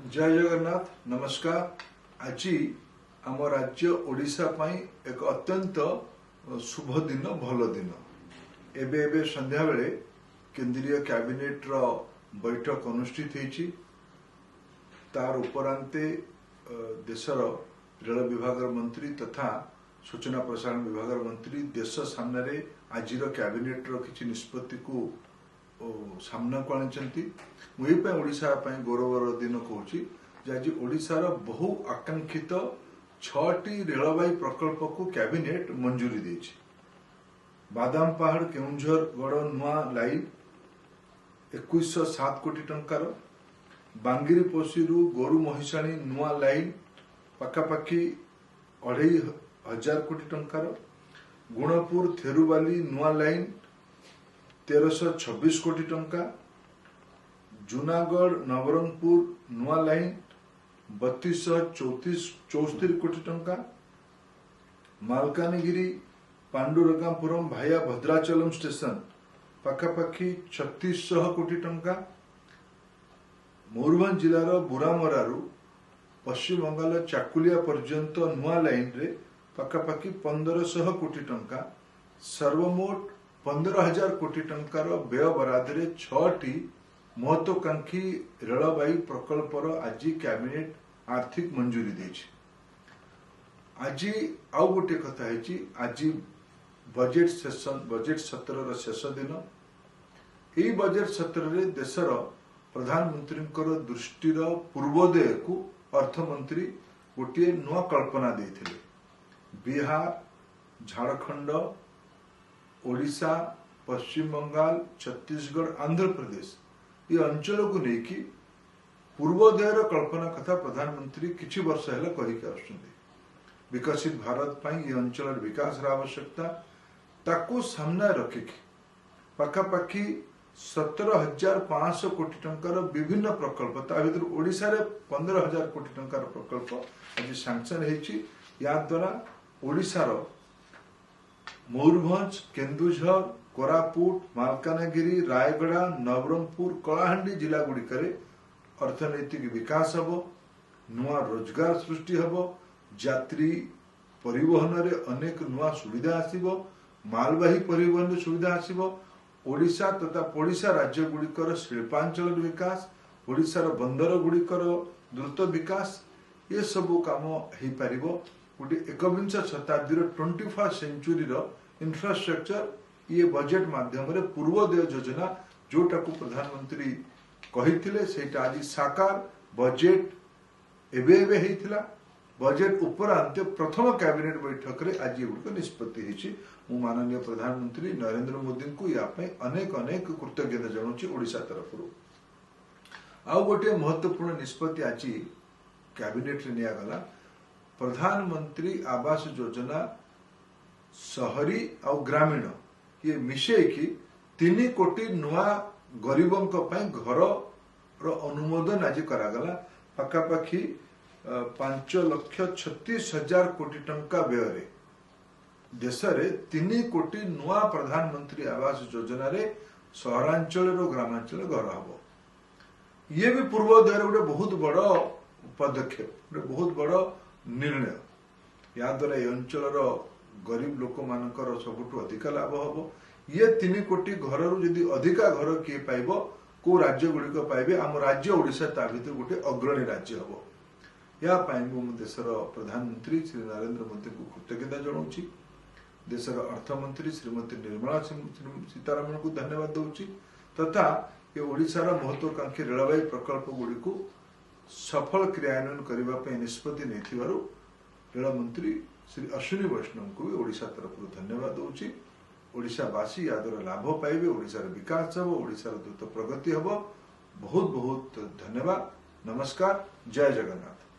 जय जगन्नाथ नमस्कार। आज आम राज्य ओडिशा पई एक अत्यंत शुभ दिन भल दिन। एबे एबे संध्या बेले केंद्रीय कैबिनेट रो बैठक अनुष्ठित होईची। तार उपरांते देशर रेल विभाग मंत्री तथा सूचना प्रसारण विभाग मंत्री देश सामने आज कैबिनेट रो किछि निष्पत्ति को सामना को आनी। मुझे ओडिशा गौरवर दिन कहूँ आज ओडिशार बहु आकांक्षित 6टी रेलवाई प्रकल्प को कैबिनेट मंजूरी देछि। बादाम पहाड़ केउंझर गड़ नुआ लाइन 2107 कोटी टंकार, बांगिरी पोसीरु गोरु महिषाणी नुआ लाइन पखापाखि 2500 कोटी टंकार, गुणपुर थेरुबाली नुआ लाइन 1326 कोटी टंका, जूनागढ़ नवरंगपुर नुआ लाइन 3264 कोटी टंका, मालकानगिरी पांडुरंगापुरम भाया भद्राचलम स्टेशन पखापाखि 3600 कोटी टंका, मयूरभंज जिलार बुरामरारू पश्चिम बंगाल चाकुलिया पर्यंत नुआ लाइन रे पखापाखि 1500 कोटी टंका, सर्वमोट 15,000 कोटी टंकार व्यय बरादरे 6टी महत्वाकांक्षी रेलवाई प्रकल्पर आज कैबिनेट आर्थिक मंजूरी देछि। आज आउ गोटे कथा है आज बजेट सत्र शेष दिन। यही बजेट सत्र रे देशर प्रधानमंत्री दृष्टि पूर्वोदय को अर्थमंत्री गोटे नुआ कल्पना देथिले। बिहार, झारखंड, ओडिशा, पश्चिम बंगाल, छत्तीसगढ़, आंध्र प्रदेश ये अंचल को लेकिन पूर्वोदय कल्पना कथा प्रधानमंत्री किछि वर्ष है करके विकसित भारत पाई ये अंचल विकास आवश्यकता ताकू सामने रखिकी पखापाखि 17,500 कोटी टंकार विभिन्न प्रकल्प ता भीतर ओडिशा रे 15,000 कोटी टंकार प्रकल्प आज सैंक्शन होईची। या द्वारा ओडिशा रो मयूरभंज, केन्दुझर, कोरापुट, मालकानगिरी, रायगड़ा, नवरंगपुर, कलाहांडी जिला गुड़िकर अर्थनैतिक विकास हब, नुआ रोजगार सृष्टि हब, यात्री परिवहन रे अनेक नुआ सुविधा आसीबो, मालवाही परिवहन सुविधा आसीबो, ओडिशा तथा पड़ोसा राज्य गुड़िकर शिल्पांचल विकास, ओडिशार बंदर गुड़िकर द्रुत विकास ये सबू काम हो पारिबो। गोटे 21 शताब्दी 21st सेंचुरी इंफ्रास्ट्रक्चर ये बजेट माध्यम रे पूर्वोदय योजना जोटा को प्रधानमंत्री कहिथिले सेटा आज साकार बजेट एबे हेइथिला। बजेट उपरांत प्रथम कैबिनेट बैठक रे आज ये निष्पत्ति होईची। मु माननीय प्रधानमंत्री नरेंद्र मोदी को या अनेक अनेक कृतज्ञता जनाऊँ ओडिशा तरफ। आउ गोटे महत्वपूर्ण निष्पत्ति आज कैबिनेट रे निया गला। प्रधानमंत्री आवास योजना शहरी और ग्रामीण ये मिशे कि 3 कोटी नुआ गरीबों घर रो अनुमोदन आज करागला। पखापाखि 5,36,000 कोटी टंका व्यय देश रे 3 कोटी नुआ प्रधानमंत्री आवास योजना रे सहरांचल और ग्रामांचल घर हम। ये भी पूर्वोदय गोटे बहुत बड़ पदक्षेप, गोटे बहुत बड़ निर्णय। या द्वारा ये अंचल गरीब लोक मानकर सबुठु अधिक लाभ हम। ये 3 कोटी घर जदि अधिका घर किए पाइब को राज्य गुड़िक पाइबे आम राज्य ओडिशा ता भीतर गोटे अग्रणी राज्य हम। या देशर प्रधानमंत्री श्री नरेंद्र मोदी को कृतज्ञता जनाऊँ। देशर अर्थमंत्री श्रीमती निर्मला सीतारमण को धन्यवाद दूची तथा ये ओडिशार महत्वाकांक्षी रेलवाई प्रकल्प गुड़ी सफल क्रियान्वयन करने निष्पत्ति नहीं रेलमंत्री श्री अश्विनी वैष्णव को भी ओडिशा तरफ धन्यवाद दूची। ओडिशावासी या द्वारा लाभ पाइबे, ओडिशार विकास हम, ओडिशार द्रुत प्रगति हम। बहुत बहुत धन्यवाद। नमस्कार। जय जगन्नाथ।